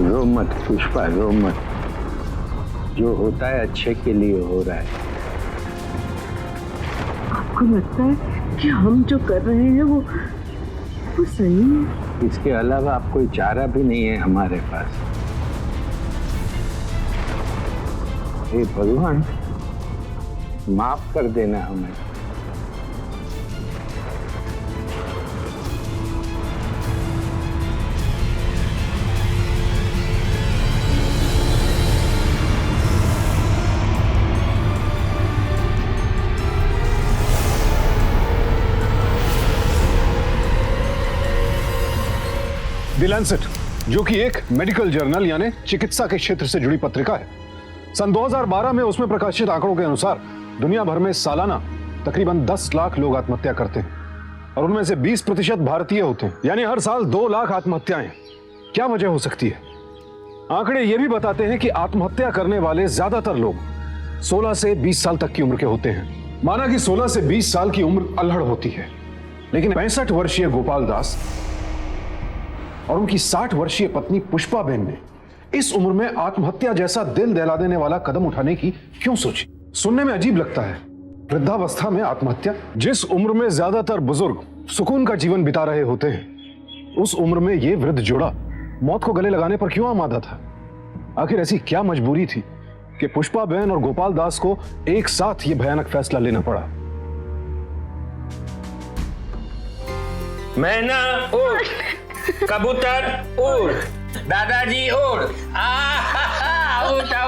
रो मत पुष्पा, रो मत। जो होता है अच्छे के लिए हो रहा है। आपको लगता है कि हम जो कर रहे हैं वो सही है? इसके अलावा आप कोई चारा भी नहीं है हमारे पास। हे भगवान, माफ कर देना हमें। द लैंसेट, जो कि एक मेडिकल जर्नल यानी चिकित्सा के क्षेत्र से जुड़ी पत्रिका है, सन 2012 में उसमें प्रकाशित आंकड़ों के अनुसार दुनिया भर में सालाना तकरीबन 10 लाख लोग आत्महत्या करते हैं और उनमें से 20% भारतीय होते हैं, यानी हर साल 2 लाख आत्महत्याएं। क्या वजह हो सकती है? आंकड़े यह भी बताते हैं कि आत्महत्या करने वाले ज्यादातर लोग 16 से 20 साल तक की उम्र के होते हैं। माना कि 16 से 20 साल की उम्र अल्हड़ होती है, लेकिन 65 वर्षीय गोपाल दास और उनकी 60 वर्षीय पत्नी पुष्पा बेन ने इस उम्र में आत्महत्या जैसा दिल दहला देने वाला कदम उठाने की क्यों सोची? सुनने में अजीब लगता है, वृद्धावस्था में आत्महत्या। जिस उम्र में ज्यादातर बुजुर्ग सुकून का जीवन बिता रहे होते हैं, उस उम्र में यह वृद्ध जोड़ा मौत को गले लगाने पर क्यों आमादा था? आखिर ऐसी क्या मजबूरी थी कि पुष्पा बेन और गोपाल दास को एक साथ यह भयानक फैसला लेना पड़ा? मैना उड़, कबूतर उड़, दादाजी उड़।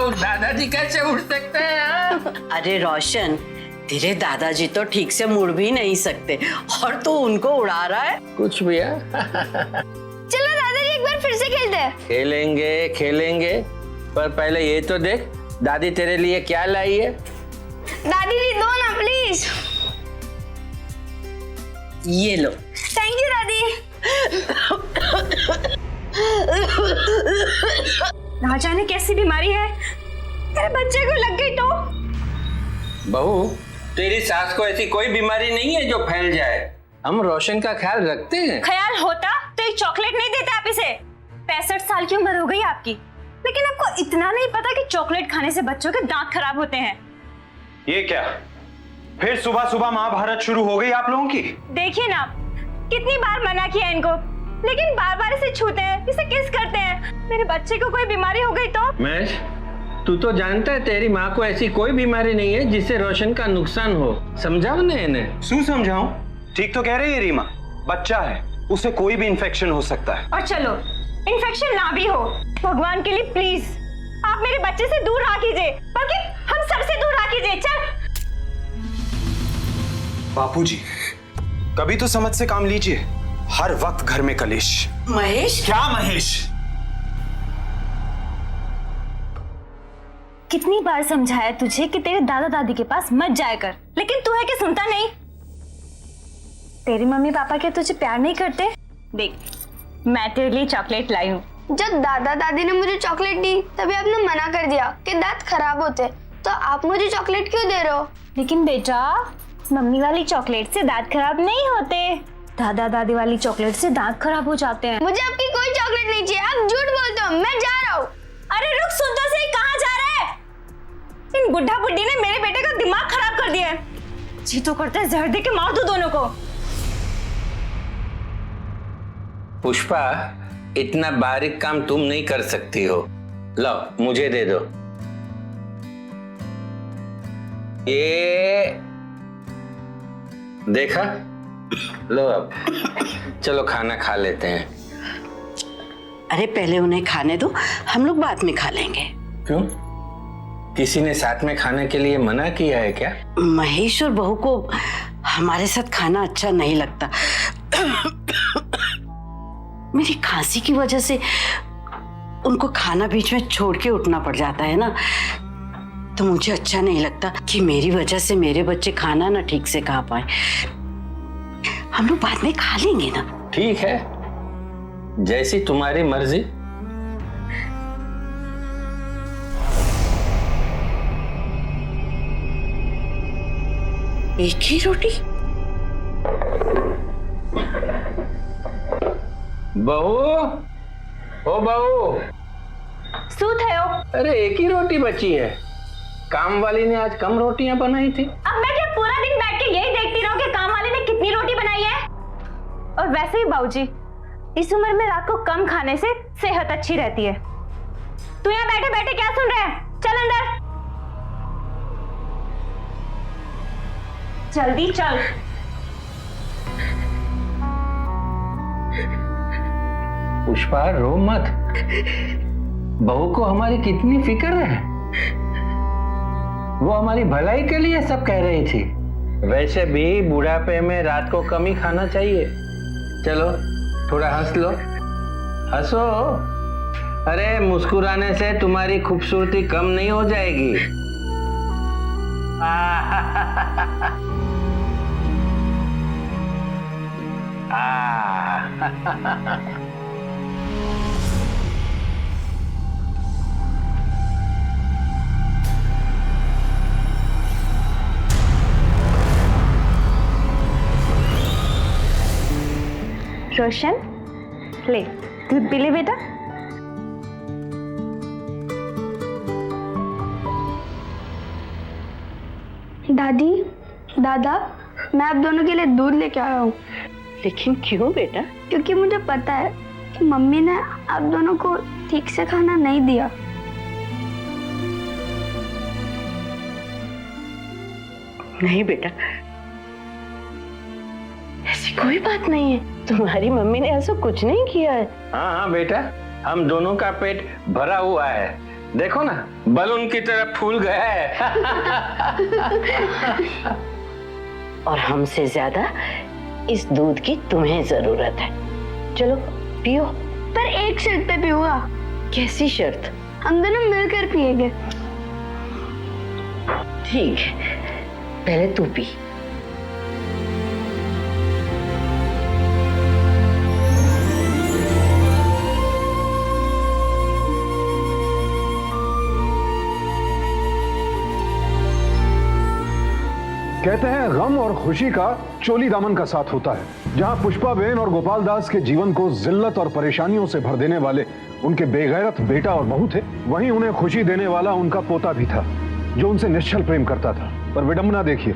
उड़, दादाजी कैसे उड़ सकते हैं? अरे रोशन, तेरे दादाजी तो ठीक से मुड़ भी नहीं सकते और तू उनको उड़ा रहा है। कुछ भी है। चलो दादाजी एक बार फिर से खेलते हैं। खेलेंगे खेलेंगे, पर पहले ये तो देख दादी तेरे लिए क्या लाई है। दादी जी दो ना प्लीज। ये लो। थैंक यू दादी। ना जाने कैसी बीमारी है, तेरे बच्चे को लग गई तो। बहू, तेरी सास को ऐसी कोई बीमारी नहीं है जो फैल जाए। हम रोशन का ख्याल रखते हैं। ख्याल होता तो एक चॉकलेट नहीं देता आप इसे। 65 साल की उम्र हो गई आपकी, लेकिन आपको इतना नहीं पता कि चॉकलेट खाने से बच्चों के दांत खराब होते हैं। ये क्या, फिर सुबह सुबह महाभारत शुरू हो गई आप लोगों की? देखिए ना, कितनी बार मना किया इनको, लेकिन बार बार इसे छूते हैं, इसे किस करते हैं। मेरे बच्चे को कोई बीमारी हो गई तो? महेश, तू तो जानता है तेरी माँ को ऐसी कोई बीमारी नहीं है जिससे रोशन का नुकसान हो। समझाओ ना इन्हें। शू समझाऊं? ठीक तो कह रही है रीमा, बच्चा है, उसे कोई भी इन्फेक्शन हो सकता है। और चलो इन्फेक्शन ना भी हो, भगवान के लिए प्लीज आप मेरे बच्चे से दूर रहा कीजिए, बल्कि हम सबसे दूर रहा कीजिए। चल बापूजी, कभी तो समझ से काम लीजिए, हर वक्त घर में कलेश। महेश, क्या महेश? कितनी बार समझाया तुझे कि तेरे दादा दादी के पास मत जाया कर, लेकिन तू है कि सुनता नहीं। तेरे मम्मी पापा क्या तुझे प्यार नहीं करते? देख, मैं तेरे लिए चॉकलेट लाई हूँ। जब दादा दादी ने मुझे चॉकलेट दी तभी आपने मना कर दिया कि दांत खराब होते, तो आप मुझे चॉकलेट क्यों दे रहे हो? लेकिन बेटा, मम्मी वाली चॉकलेट से दांत खराब नहीं होते, दादा दादी वाली चॉकलेट से दांत खराब हो जाते हैं। मुझे आपकी कोई चॉकलेट नहीं चाहिए, आप झूठ बोलते हो। मैं जा रहा हूँ। अरे रुक, सुन तो सही, कहाँ जा रहा है? इन बुढ़ा बुढ़ी ने मेरे बेटे का दिमाग खराब कर दिया है। जी तो करते हैं जहर दे के मार दो दोनों को। पुष्पा, इतना बारीक काम तुम नहीं कर सकती हो। लो, मुझे दे दो। ये देखा? लो अब चलो खाना खा लेते हैं। अरे पहले उन्हें खाने दो, हम लोग बाद में खा लेंगे। क्यों? किसी ने साथ में खाने के लिए मना किया है क्या? महेश और बहू को हमारे साथ खाना अच्छा नहीं लगता। मेरी खांसी की वजह से उनको खाना बीच में छोड़ के उठना पड़ जाता है ना, तो मुझे अच्छा नहीं लगता कि मेरी वजह से मेरे बच्चे खाना ना ठीक से खा पाए। हम लोग बाद में खा लेंगे ना। ठीक है, जैसी तुम्हारी मर्जी। एक ही रोटी? बहू, ओ बहू, શું થયો? अरे एक ही रोटी बची है, काम वाली ने आज कम रोटियां बनाई थी। अब मैं क्या पूरा दिन बैठ के यही देखती रहूं कि काम वाले ने कितनी रोटी बनाई है? और वैसे ही बाबूजी, इस उम्र में रात को कम खाने से सेहत अच्छी रहती है। तू यहाँ बैठे बैठे क्या सुन रहा है? चल अंदर, जल्दी चल। पुष्पा रो मत, बहू को हमारी कितनी फिक्र है। वो हमारी भलाई के लिए सब कह रही थी। वैसे भी बुढ़ापे में रात को कम ही खाना चाहिए। चलो थोड़ा हंस लो, हंसो। अरे मुस्कुराने से तुम्हारी खूबसूरती कम नहीं हो जाएगी। रोशन, ले दूध पी ले बेटा। दादी, दादा, मैं आप दोनों के लिए दूध लेके आया हूँ। लेकिन क्यों बेटा? क्योंकि मुझे पता है कि मम्मी ने आप दोनों को ठीक से खाना नहीं दिया। नहीं बेटा, ऐसी कोई बात नहीं है। तुम्हारी मम्मी ने ऐसा कुछ नहीं किया है। हाँ हाँ बेटा, हम दोनों का पेट भरा हुआ है। देखो ना, बलून की तरह फूल गया है। और हमसे ज्यादा इस दूध की तुम्हें जरूरत है। चलो पियो। पर एक शर्त पे पीऊंगा। कैसी शर्त? हम दोनों मिलकर पिएंगे। ठीक है, पहले तू पी। कहते हैं गम और खुशी का चोली दामन का साथ होता है। जहां पुष्पा बेन और गोपाल दास के जीवन को जिल्लत और परेशानियों से भर देने वाले उनके बेगैरत बेटा और बहू थे, वहीं उन्हें खुशी देने वाला उनका पोता भी था, जो उनसे निश्चल प्रेम करता था। पर विडंबना देखिए,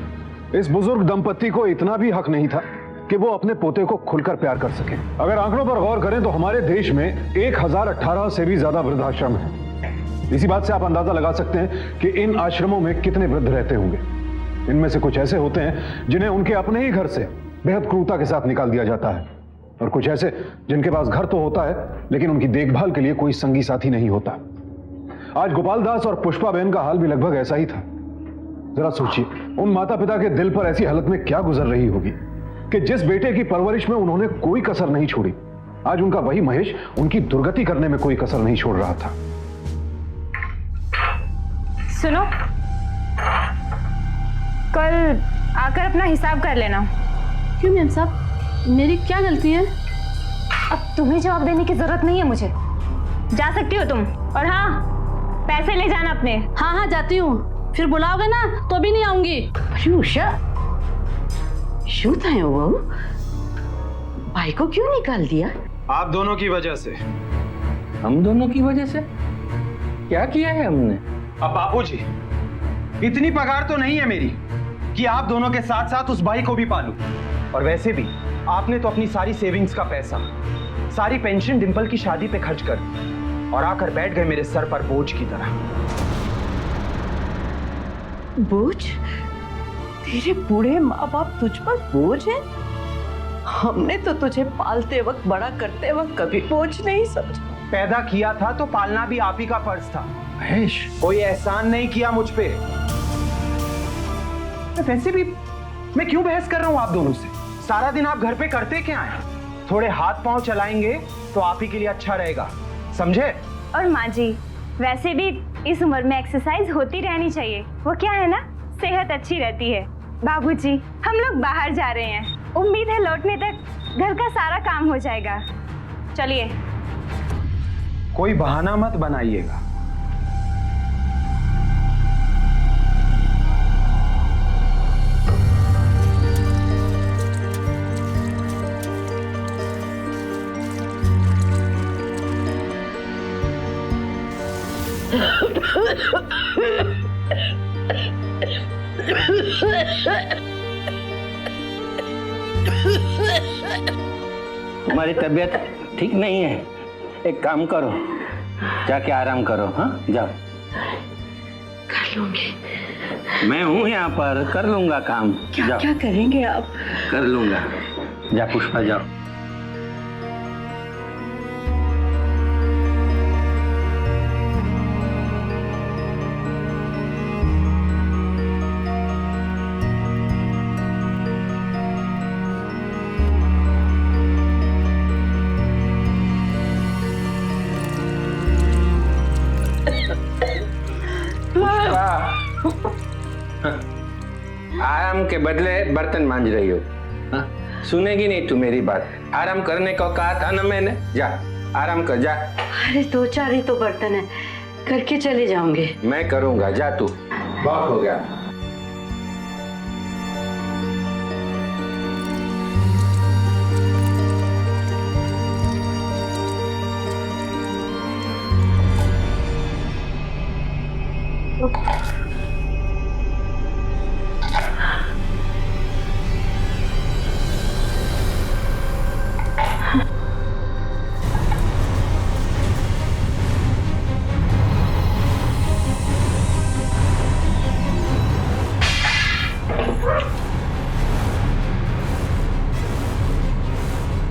इस बुजुर्ग दंपत्ति को इतना भी हक नहीं था कि वो अपने पोते को खुलकर प्यार कर सके। अगर आंकड़ों पर गौर करें तो हमारे देश में 1018 से भी ज्यादा वृद्धाश्रम है। इसी बात से आप अंदाजा लगा सकते हैं कि इन आश्रमों में कितने वृद्ध रहते होंगे। इनमें से कुछ ऐसे होते हैं जिन्हें उनके अपने ही घर से बेहद क्रूरता के साथ निकाल दिया जाता है, और कुछ ऐसे जिनके पास घर तो होता है लेकिन उनकी देखभाल के लिए कोई संगी साथी नहीं होता। आज गोपाल दास और पुष्पा बहन का हाल भी लगभग ऐसा ही था। जरा सोचिए, उन माता पिता के दिल पर ऐसी हालत में क्या गुजर रही होगी कि जिस बेटे की परवरिश में उन्होंने कोई कसर नहीं छोड़ी, आज उनका वही महेश उनकी दुर्गति करने में कोई कसर नहीं छोड़ रहा था। सुनो, कल आकर अपना हिसाब कर लेना। क्यों मैम साहब, मेरी क्या गलती है? अब तुम्हें जवाब देने की जरूरत नहीं है मुझे। जा सकती हो तुम। और हाँ, पैसे ले जाना अपने। हाँ हाँ जाती हूँ, फिर बुलाओगे ना तो भी नहीं आऊंगी। अरे उषा, શું થયું બહુ? भाई को क्यों निकाल दिया? आप दोनों की वजह से। हम दोनों की वजह से? क्या किया है हमने? अब बापूजी, इतनी पगार तो नहीं है मेरी कि आप दोनों के साथ साथ उस भाई को भी पालूं। और वैसे भी आपने तो अपनी सारी सेविंग्स का पैसा, सारी पेंशन डिंपल की शादी पे खर्च कर दी और आकर बैठ गए मेरे सर पर बोझ की तरह। बोझ? तेरे बूढ़े माँ बाप तुझ पर बोझ है? हमने तो तुझे पालते वक्त, बड़ा करते वक्त कभी बोझ नहीं समझा। पैदा किया था तो पालना भी आप ही का फर्ज था महेश। कोई एहसान नहीं किया मुझ पे। वैसे भी मैं क्यों बहस कर रहा हूं आप दोनों से? सारा दिन आप घर पे करते क्या हैं? थोड़े हाथ पांव चलाएंगे तो आप ही के लिए अच्छा रहेगा, समझे? और माँ जी, वैसे भी इस उम्र में एक्सरसाइज होती रहनी चाहिए। वो क्या है ना, सेहत अच्छी रहती है। बाबूजी, हम लोग बाहर जा रहे हैं। उम्मीद है लौटने तक घर का सारा काम हो जाएगा। चलिए। कोई बहाना मत बनाइएगा। तुम्हारी तबीयत ठीक नहीं है, एक काम करो, जाके आराम करो। हाँ जाओ। कर लूंगी। मैं हूँ यहाँ पर, कर लूंगा काम। क्या क्या करेंगे आप? कर लूंगा। जा पुष्पा जाओ। आराम के बदले बर्तन मांज रही हो। हाँ? सुनेगी नहीं तू मेरी बात। आराम करने को कहा था ना मैंने। जा आराम कर, जा। अरे 2-4 ही तो बर्तन है, करके चले जाऊंगे। मैं करूंगा, जा तू। बहुत हो गया।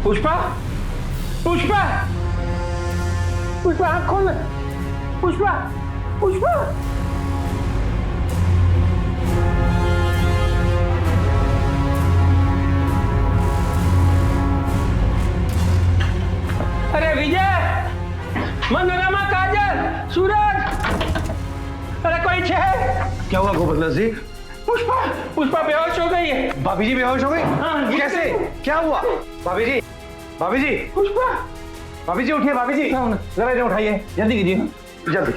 पुष्पा, पुष्पा, पुष्पा आँख खोल। पुष्पा, पुष्पा। अरे विजय, मनोरमा, काजल, सूरज, अरे कोई है? क्या हुआ गोपाल जी? पुष्पा, पुष्पा बेहोश हो गई है। भाभी जी बेहोश हो गई? हाँ, कैसे? क्या हुआ? भाभी जी, भाभी जी, पुष्पा, भाभी जी उठिए। भाभी जी जरा इन्हें उठाइए, जल्दी कीजिए, जल्दी।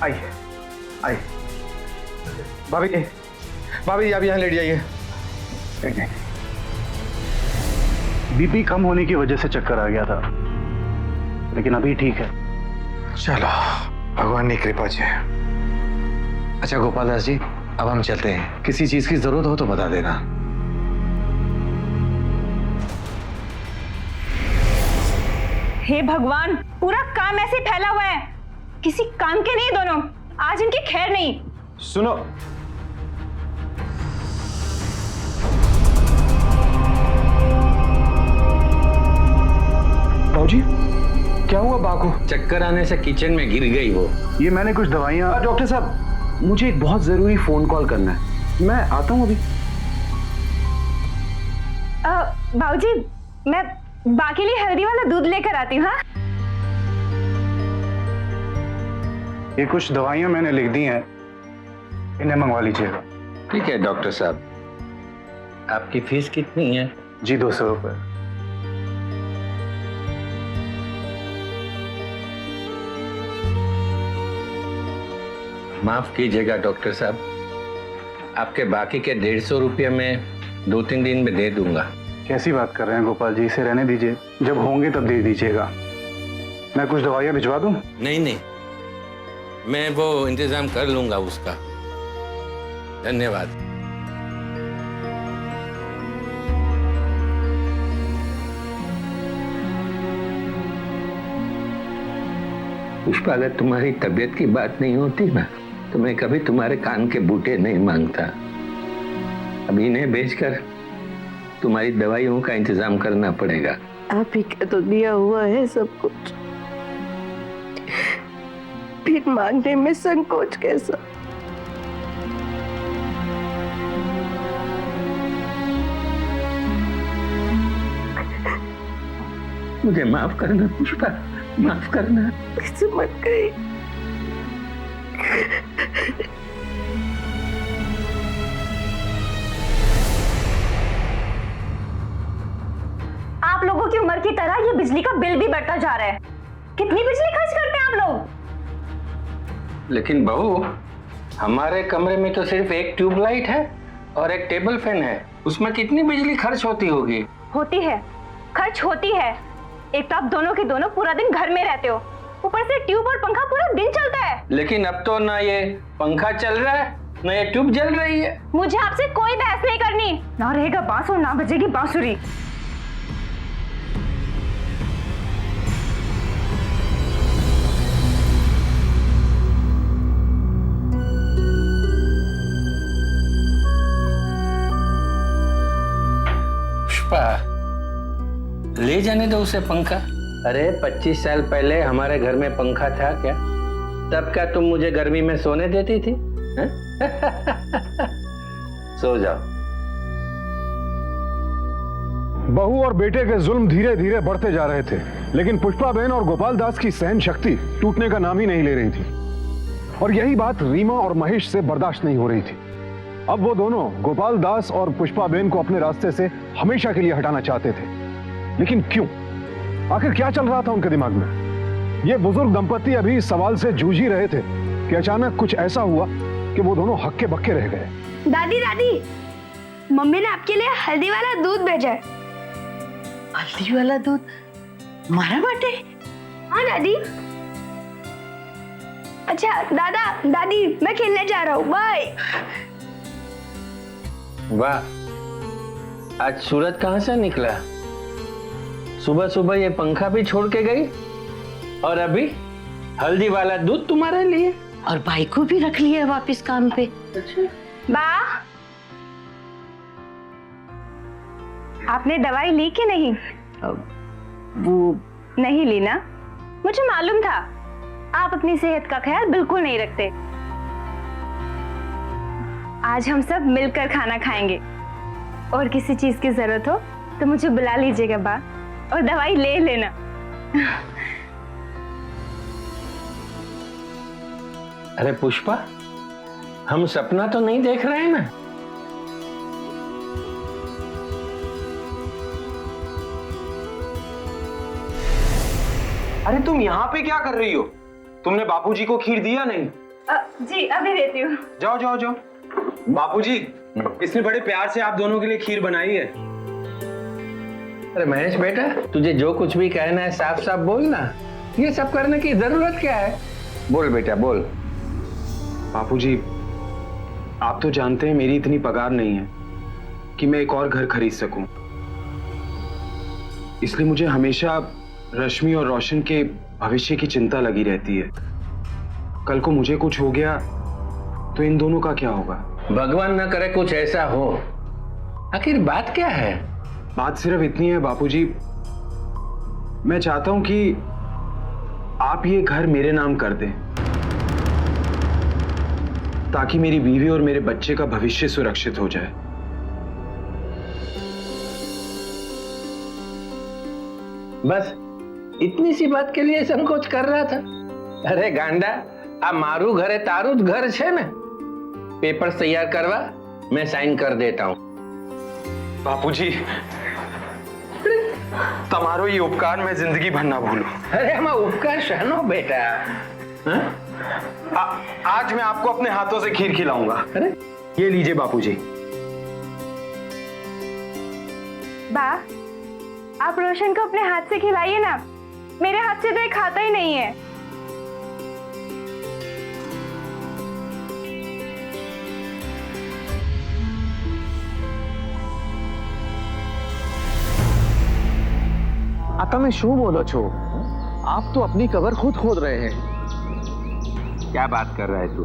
आइए, आइए। भाभी जी, भाभी जी आप यहाँ लेट जाइए। बीपी कम होने की वजह से चक्कर आ गया था, लेकिन अभी ठीक है। चलो, भगवान की कृपा से। अच्छा गोपाल दास जी, अब हम चलते हैं। किसी चीज की जरूरत हो तो बता देना। हे भगवान, पूरा काम ऐसे फैला हुआ है, किसी काम के नहीं दोनों। आज इनकी खैर नहीं। सुनो, बाबूजी क्या हुआ बा को? चक्कर आने से किचन में गिर गई वो। ये मैंने कुछ दवाइयाँ। डॉक्टर साहब, मुझे एक बहुत जरूरी फोन कॉल करना है, मैं आता हूँ अभी। बाबूजी, मैं बा के लिए हल्दी वाला दूध लेकर आती हूँ। हाँ, ये कुछ दवाइयाँ मैंने लिख दी हैं, इन्हें मंगवा लीजिएगा। ठीक है डॉक्टर साहब। आपकी फीस कितनी है? जी 200 रुपये। माफ कीजिएगा डॉक्टर साहब, आपके बाकी के 150 रुपये में 2-3 दिन में दे दूंगा। कैसी बात कर रहे हैं गोपाल जी, इसे रहने दीजिए, जब होंगे तब दे दीजिएगा। मैं कुछ दवाइयाँ भिजवा दूं? नहीं नहीं, मैं वो इंतजाम कर लूंगा उसका। धन्यवाद। पुष्पा, अगर तुम्हारी तबीयत की बात नहीं होती ना, तो मैं कभी तुम्हारे कान के बूटे नहीं मांगता। अब इन्हें बेचकर तुम्हारी दवाइयों का इंतजाम करना पड़ेगा। आप ही का तो दिया हुआ है सब कुछ, फिर मांगने में संकोच कैसा? मुझे माफ करना पुष्पा, माफ करना। कैसे मत गई? आप लोगों की उम्र की तरह ये बिजली का बिल भी बढ़ता जा रहा है। कितनी बिजली खर्च करते हैं आप लोग? लेकिन बहू, हमारे कमरे में तो सिर्फ एक ट्यूबलाइट है और एक टेबल फैन है, उसमें कितनी बिजली खर्च होती होगी? होती है, खर्च होती है। एक तो आप दोनों के दोनों पूरा दिन घर में रहते हो, ऊपर से ट्यूब और पंखा पूरा दिन चलता है। लेकिन अब तो ना ये पंखा चल रहा है ना ये ट्यूब जल रही है। मुझे आपसे कोई बहस नहीं करनी। ना रहेगा बांस और ना बजेगी बांसुरी। ले जाने दो उसे पंखा। अरे 25 साल पहले हमारे घर में पंखा था क्या? तब क्या तुम मुझे गर्मी में सोने देती थी? सो जाओ। बहू और बेटे के जुल्म धीरे धीरे बढ़ते जा रहे थे, लेकिन पुष्पा बहन और गोपाल दास की सहन शक्ति टूटने का नाम ही नहीं ले रही थी। और यही बात रीमा और महेश से बर्दाश्त नहीं हो रही थी। अब वो दोनों गोपाल दास और पुष्पा बहन को अपने रास्ते से हमेशा के लिए हटाना चाहते थे, लेकिन क्यों? आखिर क्या चल रहा था उनके दिमाग में? ये बुजुर्ग दंपति अभी इस सवाल से जूझ ही रहे थे कि अचानक कुछ ऐसा हुआ कि वो दोनों हक्के बक्के रह गए। दादी दादी, मम्मी ने आपके लिए हल्दी वाला दूध भेजा है। हल्दी वाला दूध मारा बाटे? हाँ दादी। अच्छा दादा दादी, मैं खेलने जा रहा हूँ, बाय। वाह, आज सूरज कहाँ से निकला? सुबह सुबह ये पंखा भी छोड़ के गई और अभी हल्दी वाला दूध तुम्हारे लिए। और भाई को भी रख लिया वापस काम पे। बा, आपने दवाई ली कि नहीं? वो नहीं ली ना? मुझे मालूम था आप अपनी सेहत का ख्याल बिल्कुल नहीं रखते। आज हम सब मिलकर खाना खाएंगे और किसी चीज की जरूरत हो तो मुझे बुला लीजिएगा बा, और दवाई ले लेना। अरे पुष्पा, हम सपना तो नहीं देख रहे हैं ना? अरे तुम यहाँ पे क्या कर रही हो? तुमने बापूजी को खीर दिया नहीं? जी अभी देती हूँ। जाओ जाओ जाओ। बापूजी, इसने बड़े प्यार से आप दोनों के लिए खीर बनाई है। अरे महेश बेटा, तुझे जो कुछ भी कहना है साफ साफ बोल ना। ये सब करने की जरूरत क्या है? बोल बेटा बोल। बापूजी, आप तो जानते हैं मेरी इतनी पगार नहीं है कि मैं एक और घर खरीद सकूं। इसलिए मुझे हमेशा रश्मि और रोशन के भविष्य की चिंता लगी रहती है। कल को मुझे कुछ हो गया तो इन दोनों का क्या होगा? भगवान न करे कुछ ऐसा हो। आखिर बात क्या है? बात सिर्फ इतनी है बापूजी, मैं चाहता हूं कि आप ये घर मेरे नाम कर दें ताकि मेरी बीवी और मेरे बच्चे का भविष्य सुरक्षित हो जाए। बस इतनी सी बात के लिए संकोच कर रहा था? अरे गांडा, आ मारू घरे तारू घर छे ने। पेपर तैयार करवा, मैं साइन कर देता हूँ। बापूजी, तुम्हारो ये उपकार मैं जिंदगी भर ना भूलूं। अरे हम उपकार सहनो बेटा। आज मैं आपको अपने हाथों से खीर खिलाऊंगा। अरे ये लीजिए बापूजी। बा, आप रोशन को अपने हाथ से खिलाइए ना। मेरे हाथ से तो ये खाता ही नहीं है। તમે શું બોલો છો? आप तो अपनी कबर खुद खोद रहे हैं। क्या बात कर रहा है तू?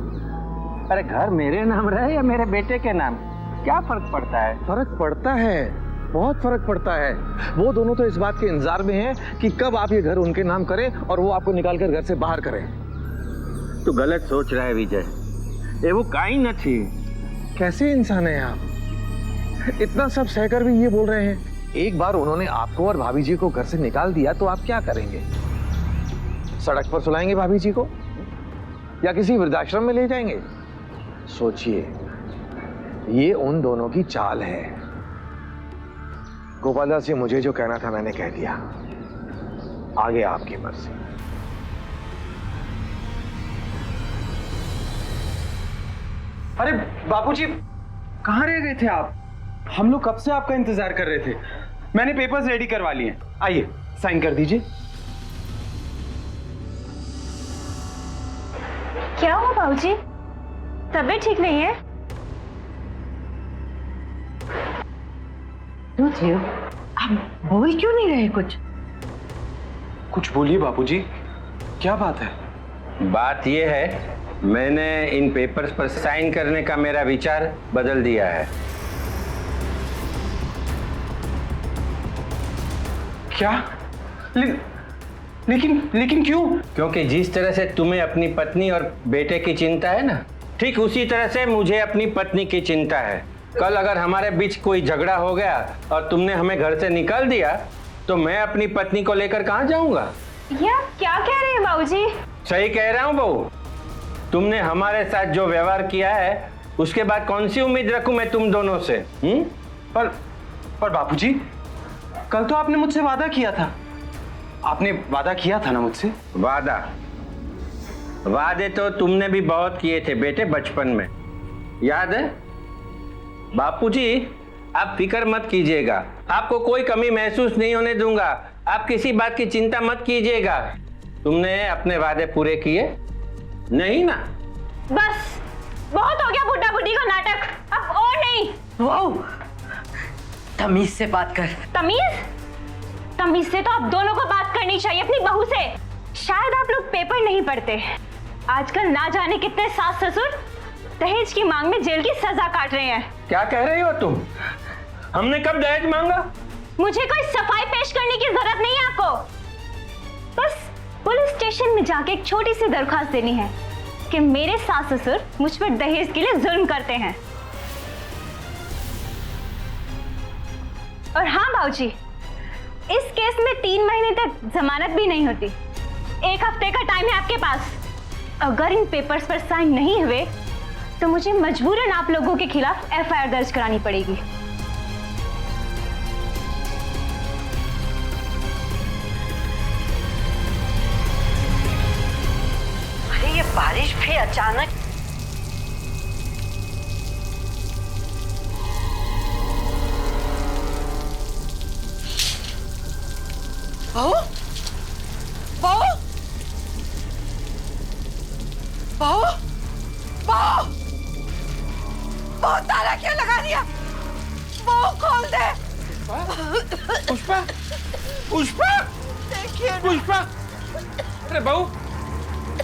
अरे घर मेरे नाम रहे या मेरे बेटे के नाम, क्या फर्क पड़ता है? फर्क पड़ता है, बहुत फर्क पड़ता है। वो दोनों तो इस बात के इंतजार में हैं कि कब आप ये घर उनके नाम करें और वो आपको निकालकर घर से बाहर करें। तू गलत सोच रहा है विजय। ये वो काई नहीं। कैसे इंसान है आप? इतना सब सहकर भी ये बोल रहे हैं। एक बार उन्होंने आपको और भाभी जी को घर से निकाल दिया तो आप क्या करेंगे? सड़क पर सुलाएंगे भाभी जी को या किसी वृद्धाश्रम में ले जाएंगे? सोचिए, ये उन दोनों की चाल है। गोपाल दास जी, मुझे जो कहना था मैंने कह दिया, आगे आपकी मर्जी। अरे बापूजी, कहाँ रह गए थे आप? हम लोग कब से आपका इंतजार कर रहे थे। मैंने पेपर्स रेडी करवा लिए हैं, आइए साइन कर दीजिए। क्या हुआ बाबूजी? तबीयत ठीक नहीं है? क्यों थियो? आप बोल क्यों नहीं रहे कुछ? कुछ बोलिए बापूजी, क्या बात है? बात यह है, मैंने इन पेपर्स पर साइन करने का मेरा विचार बदल दिया है। क्या? लेकिन क्यों? क्योंकि जिस तरह से तुम्हें अपनी पत्नी और बेटे की चिंता है ना, ठीक उसी तरह से मुझे अपनी पत्नी की चिंता है। कल अगर हमारे बीच कोई झगड़ा हो गया और तुमने हमें घर से निकाल दिया तो मैं अपनी पत्नी को लेकर कहाँ जाऊंगा? ये आप क्या कह रहे हैं बाबूजी? सही कह रहा हूँ बहू। तुमने हमारे साथ जो व्यवहार किया है उसके बाद कौन सी उम्मीद रखूं मैं तुम दोनों से? पर बापूजी, कल तो आपने मुझसे वादा किया था। आपने वादा किया था ना मुझसे? वादे तो तुमने भी बहुत किए थे बेटे बचपन में, याद है? बापूजी, आप फिक्र मत कीजिएगा, आपको कोई कमी महसूस नहीं होने दूंगा। आप किसी बात की चिंता मत कीजिएगा। तुमने अपने वादे पूरे किए नहीं ना? बस बहुत हो गया बुड्ढा बुड्ढी का नाटक, अब और नहीं। वो तमीज से बात कर। तमीज से तो आप दोनों को बात करनी चाहिए अपनी बहू से। शायद आप लोग पेपर नहीं पढ़ते। आजकल ना जाने कितने सास ससुर दहेज की मांग में जेल की सजा काट रहे हैं। क्या कह रही हो तुम? हमने कब दहेज मांगा? मुझे कोई सफाई पेश करने की जरूरत नहीं है आपको। बस पुलिस स्टेशन में जाके एक छोटी सी दरखास्त देनी है कि मेरे सास ससुर मुझ पर दहेज के लिए जुल्म करते हैं। और हाँ बाबूजी, इस केस में 3 महीने तक जमानत भी नहीं होती। 1 हफ्ते का टाइम है आपके पास। अगर इन पेपर्स पर साइन नहीं हुए तो मुझे मजबूरन आप लोगों के खिलाफ एफआईआर दर्ज करानी पड़ेगी। अरे ये बारिश भी अचानक। बहू, बहू, बहू, बहू, बहू, ताला क्यों लगा दिया? बहू खोल दे। पुष्पा, पुष्पा, देखिए पुष्पा, अरे बहू,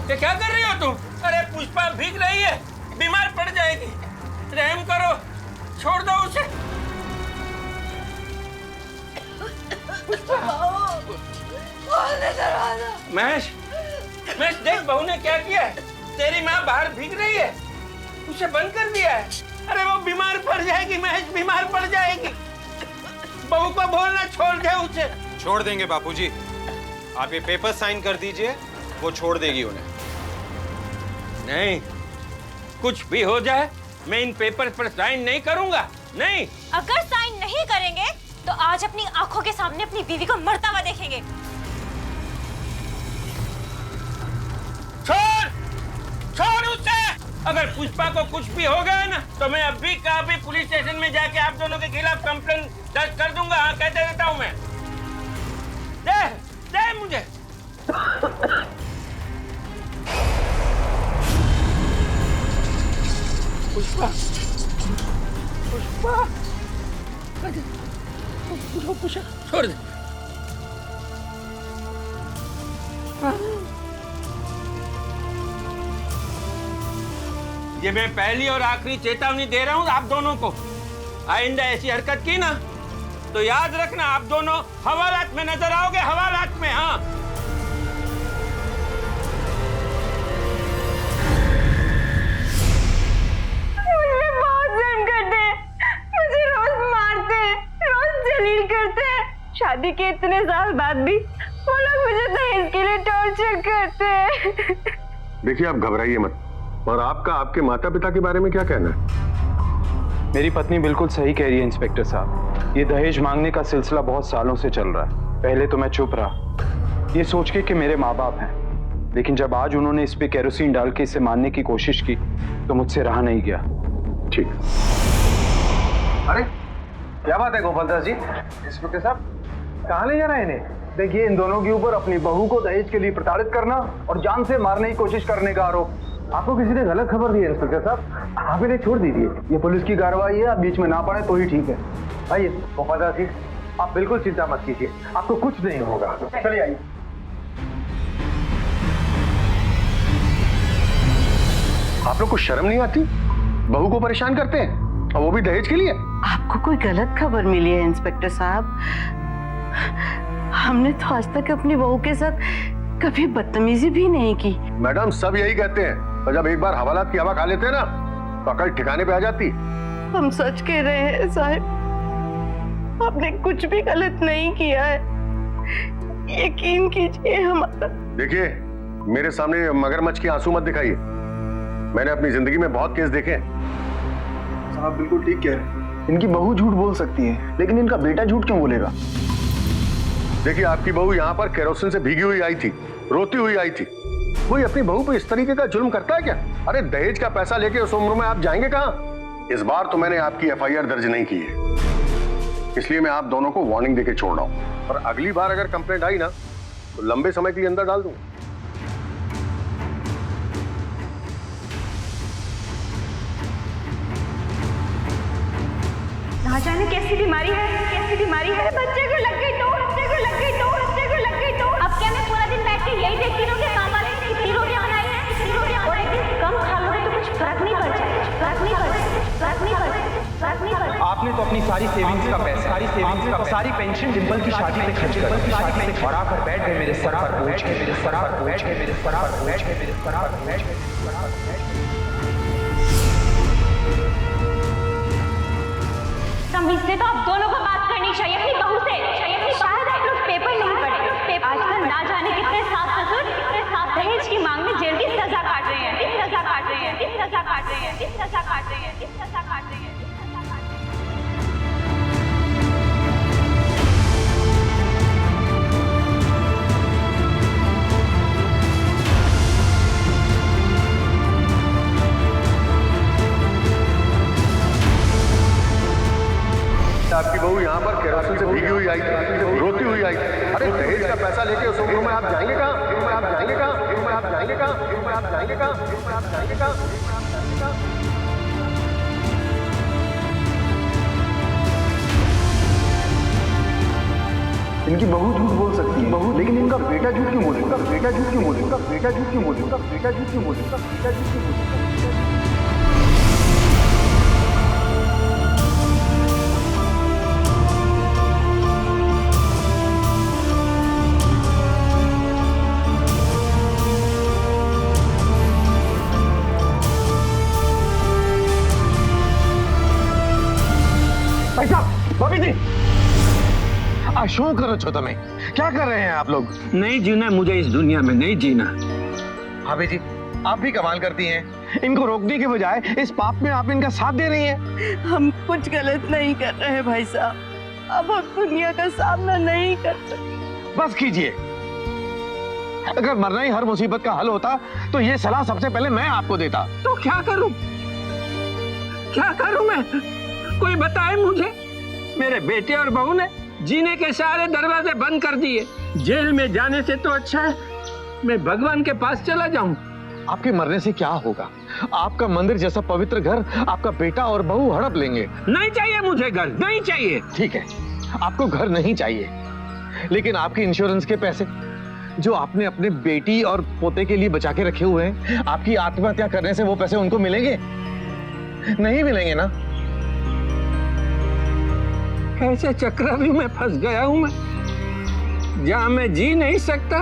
ये क्या कर रही हो तुम? अरे पुष्पा भीग रही है, बीमार पड़ जाएगी। रहम करो, छोड़ दो उसे। महेश, महेश देख बहू ने क्या किया है। तेरी माँ बाहर भीग रही है, उसे बंद कर दिया है। अरे वो बीमार पड़ जाएगी महेश, बीमार पड़ जाएगी। बहू को बोलना छोड़ दे उसे। छोड़ देंगे बापूजी, आप ये पेपर साइन कर दीजिए, वो छोड़ देगी उन्हें। नहीं, कुछ भी हो जाए मैं इन पेपर पर साइन नहीं करूंगा। नहीं। अगर साइन नहीं करेंगे तो आज अपनी आंखों के सामने अपनी बीवी को मरता हुआ देखेंगे। छोड़ उसे। अगर पुष्पा को कुछ भी हो गया ना तो मैं अभी का अभी पुलिस स्टेशन में जाके आप दोनों के खिलाफ कंप्लेन दर्ज कर दूंगा। हाँ, कहते देता हूँ मैं। दे मुझे। पुष्पा, पुष्पा, पुष्पा, छोड़ दे। ये मैं पहली और आखिरी चेतावनी दे रहा हूं आप दोनों को। आइंदा ऐसी हरकत की ना तो याद रखना आप दोनों हवालात में नजर आओगे, हवालात में। हाँ, मुझे बहुत जुल्म करते हैं, मुझे रोज मारते हैं, रोज जलील करते हैं। शादी के इतने साल बाद भी वो लोग मुझे दहेज के लिए टॉर्चर करते हैं। देखिए, आप घबराइए मत। और आपका आपके माता पिता के बारे में क्या कहना है? मेरी पत्नी बिल्कुल सही कह रही है इंस्पेक्टर साहब। ये दहेज मांगने का सिलसिला बहुत सालों से चल रहा है। पहले तो मैं चुप रहा, ये सोच के कि मेरे माँ बाप हैं, लेकिन जब आज उन्होंने इस पे केरोसिन डाल के इसे मारने की कोशिश की तो मुझसे रहा नहीं गया। ठीक। अरे क्या बात है गोपाल दास जी? इंस्पेक्टर साहब कहाँ ले जा रहे हैं इन्हें? देखिए, इन दोनों के ऊपर अपनी बहू को दहेज के लिए प्रताड़ित करना और जान से मारने की कोशिश करने का आरोप आपको किसी ने गलत खबर दी है इंस्पेक्टर साहब, आप इन्हें छोड़ दीजिए। ये पुलिस की कार्रवाई है, आप बीच में ना पड़े तो ही ठीक है। आइए वफादार जी, आप बिल्कुल चिंता मत कीजिए, आपको कुछ नहीं होगा। चलिए आइए। आप लोग को शर्म नहीं आती? बहू को परेशान करते हैं और वो भी दहेज के लिए। आपको कोई गलत खबर मिली है इंस्पेक्टर साहब? हमने तो आज तक अपनी बहू के साथ कभी बदतमीजी भी नहीं की। मैडम सब यही कहते हैं, और जब एक बार हवालात की हवा खा लेते हैं ना तो अकल ठिकाने पे आ जाती। हम सच कह रहे हैं साहब, आपने कुछ भी गलत नहीं किया है, यकीन कीजिए हमारा। देखिए मेरे सामने मगरमच्छ के आंसू मत दिखाइए, मैंने अपनी जिंदगी में बहुत केस देखे। साहब बिल्कुल ठीक कह रहे हैं, इनकी बहू झूठ बोल सकती है लेकिन इनका बेटा झूठ क्यों बोलेगा? देखिए आपकी बहू यहाँ पर केरोसिन से भीगी हुई आई थी, रोती हुई आई थी। कोई अपनी बहू पे इस तरीके का जुल्म करता है क्या? अरे दहेज का पैसा लेके उस उम्र में आप जाएंगे कहाँ? इस बार तो मैंने आपकी एफआईआर दर्ज नहीं की है, इसलिए मैं आप दोनों को वार्निंग देके छोड़ रहा हूँ। और अगली बार अगर कंप्लेंट आई ना तो लंबे समय के लिए अंदर डाल दूंगा। ना जाने कैसी बीमारी है, कैसी बीमारी है। बच्चे को लग गई तो, बच्चे को लग गई तो, बच्चे को लग गई तो। अब क्या मैं पूरा दिन बैठ के यही देखती रहूं कि काम वाले कितनी रोटियां बनाई हैं, कितनी रोटियां, और एक दिन कम खा लो तो कुछ फर्क नहीं पड़ जाए, फर्क नहीं पड़ जाए, फर्क नहीं पड़ जाए, फर्क नहीं पड़ जाए। आपने तो अपनी सारी सेविंग्स का पैसा, सारी पेंशन डिंपल की शादी पे खर्च कर दी और आकर बैठ गए मेरे सर पर बोझ के, मेरे सर पर बोझ के, मेरे सर पर बोझ के, मेरे सर पर बोझ के, मेरे सर पर बोझ के। समझते तो आप दोनों को बात करनी चाहिए अपनी बहू से। शायद आप लोग पेपर नहीं पढ़े। आजकल ना जाने कितने सास ससुर दहेज की मांग में जेल की सजा काट रहे हैं, सजा काट रहे हैं, सजा काट रहे हैं, सजा काट रहे हैं, सजा काट रहे हैं। आपकी बहू यहाँ पर केरोसिन से भीगी हुई आई थी, रोती हुई आई थी। अरे दहेज का पैसा लेके उस उम्र में आप जाएंगे कहाँ? आप जाएंगे कहाँ? आप जाएंगे कहाँ? आप जाएंगे कहाँ? आप जाएंगे कहाँ? इनकी बहू झूठ बोल सकती है, बहू, लेकिन इनका बेटा झूठ क्यों बोलेगा? बेटा झूठ क्यों बोलेगा? बेटा झूठ क्यों बोलेगा? बेटा झूठ क्यों बोलेगा? बेटा झूठ क्यों बोलेगा? भाभी जी, શું કરો છો તમે? क्या कर रहे हैं आप लोग? नहीं जीना मुझे इस दुनिया में, नहीं जीना। भाभी जी आप भी कमाल करती हैं, इनको रोकने के बजाय इस पाप में आप इनका साथ दे रही हैं। हम कुछ गलत नहीं कर रहे हैं भाई साहब, अब हम दुनिया का सामना नहीं कर सकते। बस कीजिए, अगर मरना ही हर मुसीबत का हल होता तो ये सलाह सबसे पहले मैं आपको देता। तो क्या करूं? क्या करूं मैं? कोई बताए मुझे। मेरे बेटे और बहू ने जीने के सारे दरवाजे बंद कर दिए। जेल में जाने से तो अच्छा है मैं भगवान के पास चला जाऊं। आपके मरने से क्या होगा? आपका मंदिर जैसा पवित्र घर आपका बेटा और बहू हड़प लेंगे। नहीं चाहिए मुझे घर, नहीं चाहिए। ठीक है, आपको घर नहीं चाहिए, लेकिन आपके इंश्योरेंस के पैसे जो आपने अपने बेटी और पोते के लिए बचा के रखे हुए हैं, आपकी आत्महत्या करने से वो पैसे उनको मिलेंगे? नहीं मिलेंगे ना। ऐसे चक्रव्यूह में फंस गया हूं मैं, जहां मैं जी नहीं सकता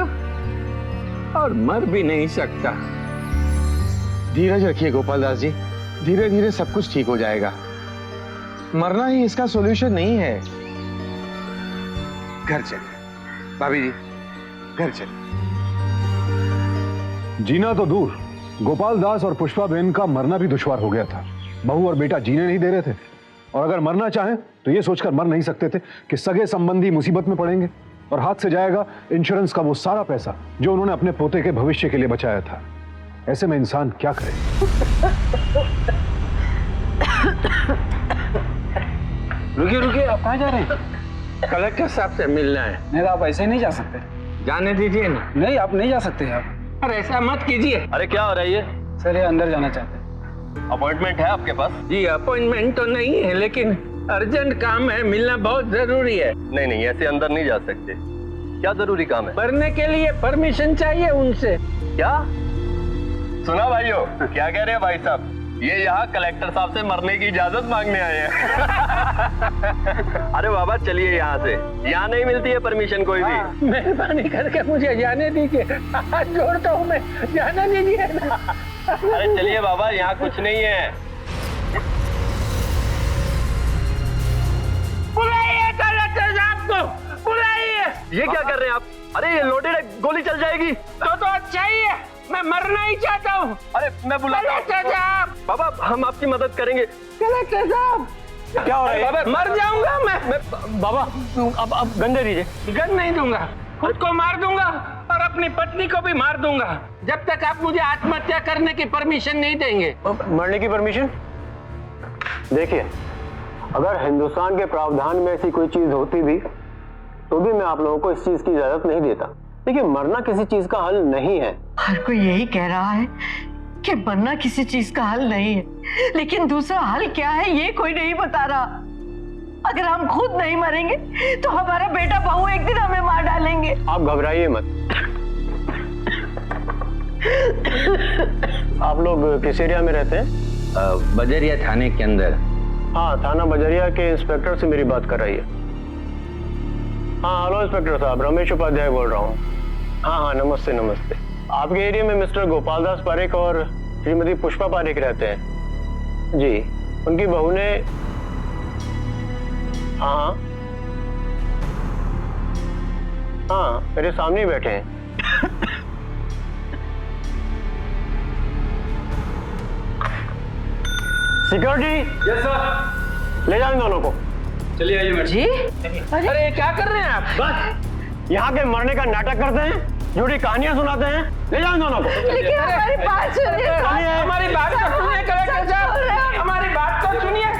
और मर भी नहीं सकता। धीरज रखिए गोपाल दास जी, धीरे धीरे सब कुछ ठीक हो जाएगा। मरना ही इसका सॉल्यूशन नहीं है। घर चलिए भाभी जी, घर चलिए। जीना तो दूर, गोपाल दास और पुष्पा बहन का मरना भी दुश्वार हो गया था। बहू और बेटा जीने नहीं दे रहे थे, और अगर मरना चाहें तो ये सोचकर मर नहीं सकते थे कि सगे संबंधी मुसीबत में पड़ेंगे और हाथ से जाएगा इंश्योरेंस का वो सारा पैसा जो उन्होंने अपने पोते के भविष्य के लिए बचाया था। ऐसे में इंसान क्या करे? रुकिए रुकिए, आप कहाँ जा रहे हैं? कलेक्टर साहब से मिलना है। नहीं आप ऐसे नहीं जा सकते। जाने दीजिए ना। नहीं आप नहीं जा सकते आप। अरे ऐसा मत कीजिए। अरे क्या हो रहा है ये? सर ये अंदर जाना चाहते हैं। अपॉइंटमेंट है आपके पास? जी अपॉइंटमेंट तो नहीं है, लेकिन अर्जेंट काम है, मिलना बहुत जरूरी है। नहीं नहीं, ऐसे अंदर नहीं जा सकते। क्या जरूरी काम है? मरने के लिए परमिशन चाहिए उनसे। क्या सुना भाइयों? क्या कह रहे हैं भाई साहब? ये यहाँ कलेक्टर साहब से मरने की इजाजत मांगने आए हैं। अरे बाबा चलिए यहाँ से, यहाँ नहीं मिलती है परमिशन कोई भी। मेहरबानी करके मुझे जाने दीजिए, हाथ जोड़ता हूँ मैं, जाने दीजिए ना। अरे चलिए बाबा, यहाँ कुछ नहीं है। बुलाइए कलेक्टर साहब को, बुलाइए। ये क्या कर रहे हैं आप? अरे ये लोडेड है, गोली चल जाएगी। तो अच्छा ही है, मैं मरना ही चाहता हूँ। अरे मैं बुलाता हूँ। कलेक्टर साहब, बाबा हम आपकी मदद करेंगे। कलेक्टर साहब, क्या हो रहा है? बाबा मर जाऊंगा मैं। बाबा अब गन दे दीजिए। गन नहीं दूंगा, खुद को मार दूंगा और अपनी पत्नी को भी मार दूंगा, जब तक आप मुझे आत्महत्या करने की परमिशन नहीं देंगे। मरने की परमिशन? देखिए, अगर हिंदुस्तान के प्रावधान में ऐसी कोई चीज होती भी तो भी मैं आप लोगों को इस चीज की इजाजत नहीं देता। देखिए, मरना किसी चीज का हल नहीं है। हर कोई यही कह रहा है कि मरना किसी चीज का हल नहीं है, लेकिन दूसरा हल क्या है ये कोई नहीं बता रहा। अगर हम खुद नहीं मरेंगे तो हमारा बेटा बहू एक दिन हमें मार डालेंगे। आप घबराइए मत। आप लोग किस एरिया में रहते हैं? बजरिया थाने के अंदर। हाँ, थाना बजरिया के इंस्पेक्टर से मेरी बात कर रही है। हाँ हेलो इंस्पेक्टर साहब, रमेश उपाध्याय बोल रहा हूँ। हाँ नमस्ते नमस्ते। आपके एरिया में मिस्टर गोपाल दास पारेख और श्रीमती पुष्पा पारेख रहते हैं जी। उनकी बहू ने हाँ मेरे सामने ही बैठे हैं। सिक्योरिटी। Yes sir. ले जाओ इन दोनों को। चलिए आइए मैडम। जी अरे क्या कर रहे हैं आप? बस यहाँ के मरने का नाटक करते हैं, झूठी कहानियां सुनाते हैं। ले जाओ इन दोनों को। लेकिन हमारी बात सुनिए। हमारी बात तो सुनिए कलेक्टर साहब, हमारी बात तो सुनिए।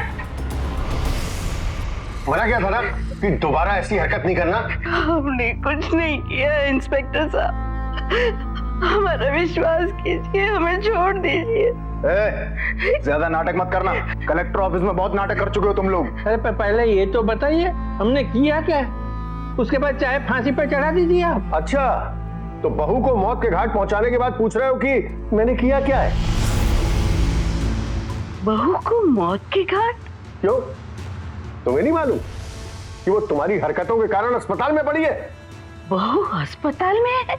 मना क्या था ना कि दोबारा ऐसी हरकत नहीं करना। हमने कुछ नहीं किया इंस्पेक्टर साहब, हमारा विश्वास कीजिए, हमें छोड़ दीजिए। ज्यादा नाटक मत करना, कलेक्टर ऑफिस में बहुत नाटक कर चुके हो तुम लोग। अरे पहले ये तो बताइए हमने किया क्या, उसके बाद चाहे फांसी पे चढ़ा दीजिए आप। अच्छा, तो बहू को मौत के घाट पहुंचाने के बाद पूछ रहे हो कि मैंने किया क्या है? बहू को मौत के घाट? क्यों, तुम्हें नहीं मालूम कि वो तुम्हारी हरकतों के कारण अस्पताल में पड़ी है? बहू अस्पताल में है?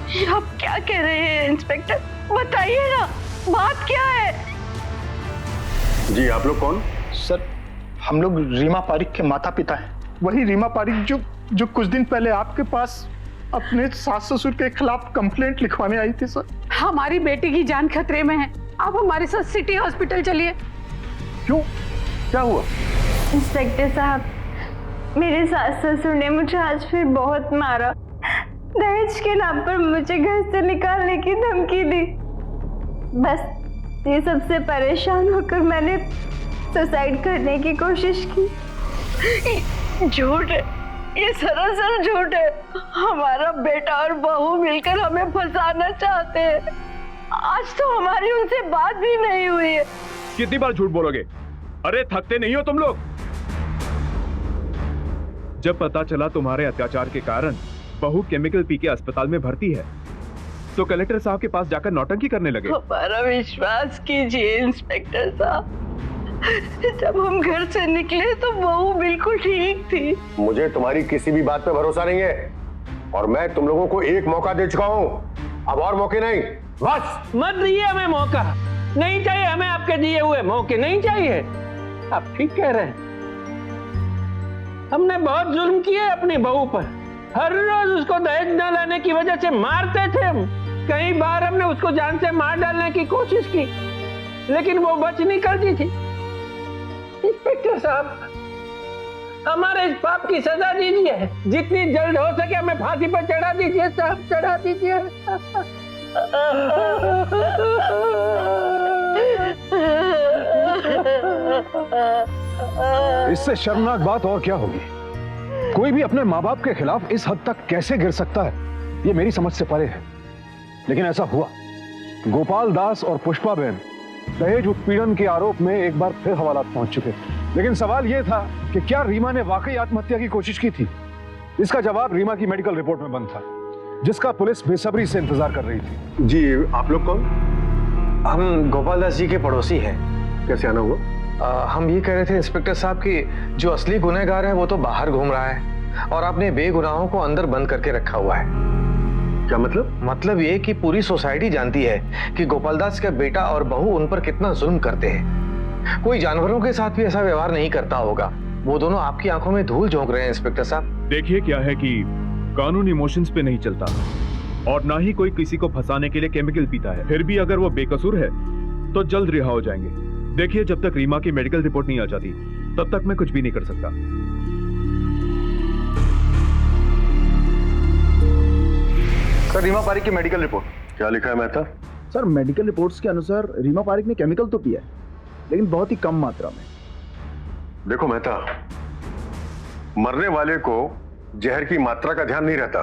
ये आप क्या कह रहे हैं इंस्पेक्टर, बताइए ना, बात क्या है? जी आप लोग कौन? सर हम लोग रीमा पारिक के माता पिता हैं। वही रीमा पारिक जो कुछ दिन पहले आपके पास अपने सास ससुर के खिलाफ कंप्लेंट लिखवाने आई थी। सर हमारी बेटी की जान खतरे में है, आप हमारे साथ सिटी हॉस्पिटल चलिए। क्यों, क्या हुआ? इंस्पेक्टर साहब, मेरे सास ससुर ने मुझे आज फिर बहुत मारा। दहेज के नाम पर मुझे घर से निकालने की धमकी दी। बस ये सबसे परेशान होकर मैंने सुसाइड करने की कोशिश की। झूठ है, ये सरासर झूठ है। हमारा बेटा और बहू मिलकर हमें फंसाना चाहते हैं। आज तो हमारी उनसे बात भी नहीं हुई है। कितनी बार झूठ बोलोगे? अरे थकते नहीं हो तुम लोग? जब पता चला तुम्हारे अत्याचार के कारण बहू केमिकल पी के अस्पताल में भर्ती है, तो कलेक्टर साहब के पास जाकर नौटंकी करने लगे। हमारा विश्वास कीजिए इंस्पेक्टर साहब, जब हम घर से निकले तो बहू बिल्कुल ठीक थी। मुझे तुम्हारी किसी भी बात पे भरोसा नहीं है और मैं तुम लोगों को एक मौका दे चुका हूं, अब और मौके नहीं, बस। मत दिए हमें मौका, नहीं चाहिए हमें आपके दिए हुए मौके, नहीं चाहिए। आप ठीक कह रहे हैं, हमने बहुत जुल्म किए अपनी बहू पर। हर रोज उसको दहेज न लाने की वजह से मारते थे हम। कई बार हमने उसको जान से मार डालने की कोशिश की, लेकिन वो बच निकलती थी। इंस्पेक्टर साहब, हमारे इस पाप की सजा दीजिए, जितनी जल्द हो सके हमें फांसी पर चढ़ा दीजिए साहब, चढ़ा दीजिए। इससे शर्मनाक बात और क्या होगी? कोई भी अपने माँ बाप के खिलाफ इस हद तक कैसे गिर सकता है, ये मेरी समझ से परे है। लेकिन ऐसा हुआ। गोपाल दास और पुष्पा बहन दहेज उत्पीड़न के आरोप में एक बार फिर हवालात पहुंच चुके। लेकिन सवाल यह था कि क्या रीमा ने वाकई आत्महत्या की कोशिश की थी? इसका जवाब रीमा की मेडिकल रिपोर्ट में बंद था, जिसका पुलिस बेसब्री से इंतजार कर रही थी। जी, आप लोग कौन? हम गोपाल दास जी के पड़ोसी हैं। कैसे आना हुआ? हम ये कह रहे थे इंस्पेक्टर साहब कि जो असली गुनहगार है वो तो बाहर घूम रहा है और आपने बेगुनाहों को अंदर बंद करके रखा हुआ है। क्या मतलब? मतलब ये कि पूरी सोसाइटी जानती है कि गोपाल दास का बेटा और बहू उन पर कितना जुल्म करते हैं। कोई जानवरों के साथ भी ऐसा व्यवहार नहीं करता होगा। वो दोनों आपकी आंखों में धूल झोंक रहे हैं इंस्पेक्टर साहब। देखिए, क्या है कि कानून इमोशंस पे नहीं चलता और ना ही कोई किसी को फंसाने के लिए केमिकल पीता है। फिर भी अगर वो बेकसूर है तो जल्द रिहा हो जाएंगे। देखिए, जब तक रीमा की मेडिकल रिपोर्ट नहीं आ जाती तब तक मैं कुछ भी नहीं कर सकता। सर, रीमा पारिक की मेडिकल रिपोर्ट क्या लिखा है मेहता? सर, मेडिकल रिपोर्ट्स के अनुसार रीमा पारिक ने केमिकल तो पिया है, लेकिन बहुत ही कम मात्रा में। देखो मेहता, मरने वाले को जहर की मात्रा का ध्यान नहीं रहता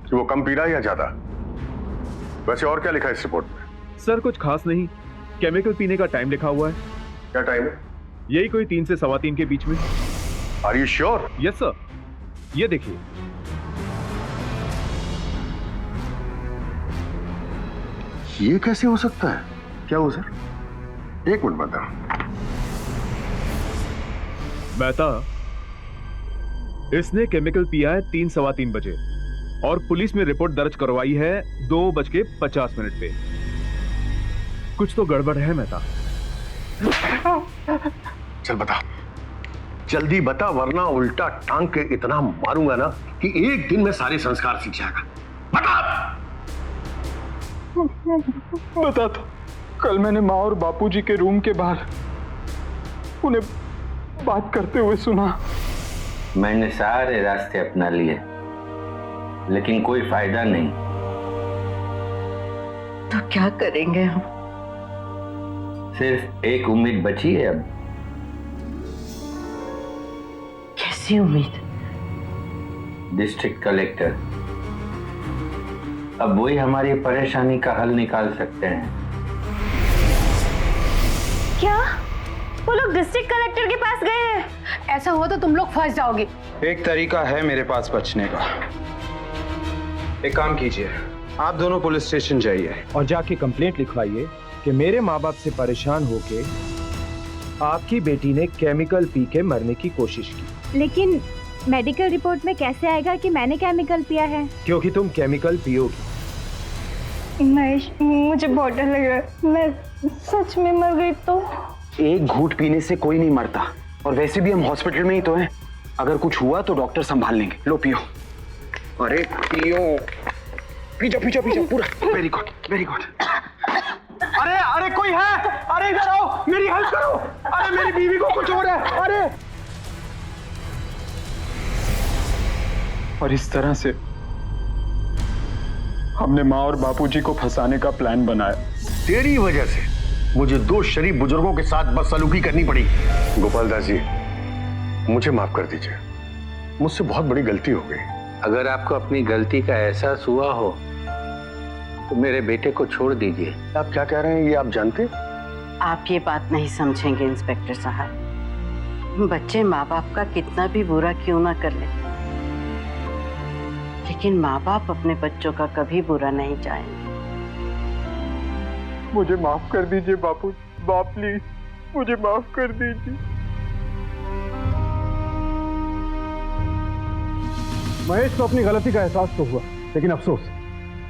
कि वो कम पी रहा है या ज्यादा। वैसे और क्या लिखा है इस रिपोर्ट में? सर, कुछ खास नहीं। केमिकल पीने का टाइम लिखा हुआ है। क्या टाइम है? यही कोई 3 से 3:15 के बीच में। Are you sure? Yes sir, ये देखिए। ये कैसे हो सकता है? क्या हो सर? एक मिनट बता। मेहता, इसने केमिकल पिया है 3 सवा 3 बजे और पुलिस में रिपोर्ट दर्ज करवाई है 2:50 पे। कुछ तो गड़बड़ है मेहता। चल बता, जल्दी बता, वरना उल्टा टांग के इतना मारूंगा ना कि एक दिन में सारे संस्कार सीख जाएगा। बता। बता तो, कल मैंने माँ और बापूजी के रूम के बाहर उन्हें बात करते हुए सुना। मैंने सारे रास्ते अपना लिए, लेकिन कोई फायदा नहीं। तो क्या करेंगे हम? सिर्फ एक उम्मीद बची है अब। कैसी उम्मीद? District collector. अब वही हमारी परेशानी का हल निकाल सकते हैं। क्या वो लोग डिस्ट्रिक्ट कलेक्टर के पास गए हैं? ऐसा हुआ तो तुम लोग फंस जाओगे। एक तरीका है मेरे पास बचने का। एक काम कीजिए, आप दोनों पुलिस स्टेशन जाइए और जाके कंप्लेंट लिखवाइए कि मेरे माँ बाप से परेशान होके आपकी बेटी ने केमिकल पी के मरने की कोशिश की। लेकिन मेडिकल रिपोर्ट में कैसे आएगा कि मैंने केमिकल पिया है? क्योंकि तुम केमिकल पियोगी। महेश, मुझे बहुत डर लग रहा है। मैं सच में मर गई तो? एक घूंट पीने से कोई नहीं मरता, और वैसे भी हम हॉस्पिटल में ही तो हैं। अगर कुछ हुआ तो डॉक्टर संभाल लेंगे। लो पियो। अरे पियो, पीछा पीछा पीछा पूरा। Very good, very good. अरे अरे कोई है? अरे इधर आओ, मेरी हेल्प करो। अरे मेरी बीवी को कुछ हो रहा है। अरे, और इस तरह से हमने माँ और बापूजी को फंसाने का प्लान बनाया। तेरी वजह से मुझे 2 शरीफ बुजुर्गों के साथ बदसलूकी करनी पड़ी। गोपाल दास जी, मुझे माफ कर दीजिए, मुझसे बहुत बड़ी गलती हो गई। अगर आपको अपनी गलती का एहसास हुआ हो तो मेरे बेटे को छोड़ दीजिए। आप क्या कह रहे हैं ये आप जानते? आप ये बात नहीं समझेंगे इंस्पेक्टर साहब। बच्चे माँ बाप का कितना भी बुरा क्यों ना कर ले, लेकिन माँ बाप अपने बच्चों का कभी बुरा नहीं चाहेंगे। मुझे माफ कर दीजिए बापू, बाप प्लीज मुझे माफ कर दीजिए। महेश को अपनी गलती का एहसास तो हुआ, लेकिन अफसोस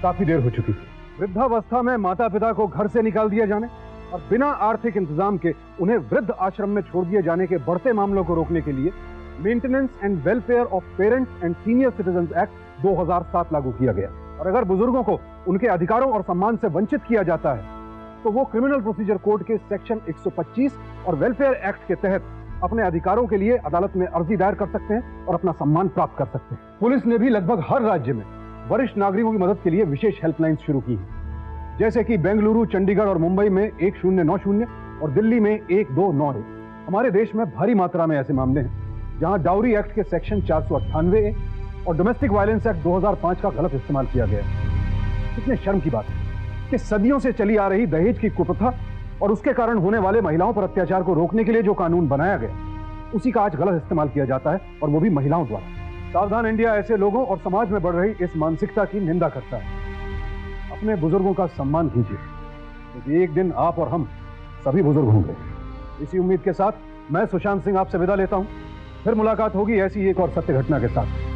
काफी देर हो चुकी थी। वृद्धावस्था में माता पिता को घर से निकाल दिया जाने और बिना आर्थिक इंतजाम के उन्हें वृद्ध आश्रम में छोड़ दिए जाने के बढ़ते मामलों को रोकने के लिए maintenance and welfare of parents and senior citizens act 2007 लागू किया गया। और अगर बुजुर्गों को उनके अधिकारों और सम्मान से वंचित किया जाता है तो वो क्रिमिनल प्रोसीजर कोड के सेक्शन 125 और वेलफेयर एक्ट के तहत अपने अधिकारों के लिए अदालत में अर्जी दायर कर सकते हैं और अपना सम्मान प्राप्त कर सकते हैं। पुलिस ने भी लगभग हर राज्य में वरिष्ठ नागरिकों की मदद के लिए विशेष हेल्पलाइन शुरू की है, जैसे कि बेंगलुरु, चंडीगढ़ और मुंबई में 1090 और दिल्ली में 1291। हमारे देश में भारी मात्रा में ऐसे मामले हैं जहां डाउरी एक्ट के सेक्शन 498 और डोमेस्टिक वायलेंस एक्ट 2005 का गलत इस्तेमाल किया गया है। कितने शर्म की बात है कि सदियों से चली आ रही दहेज की कुप्रथा और उसके कारण होने वाले महिलाओं पर अत्याचार को रोकने के लिए जो कानून बनाया गया, उसी का आज गलत इस्तेमाल किया जाता है, और वो भी महिलाओं द्वारा। सावधान इंडिया ऐसे लोगों और समाज में बढ़ रही इस मानसिकता की निंदा करता है। अपने बुजुर्गों का सम्मान कीजिए, क्योंकि एक दिन आप और हम सभी बुजुर्ग होंगे। इसी उम्मीद के साथ मैं सुशांत सिंह आपसे विदा लेता हूं। फिर मुलाकात होगी ऐसी एक और सत्य घटना के साथ।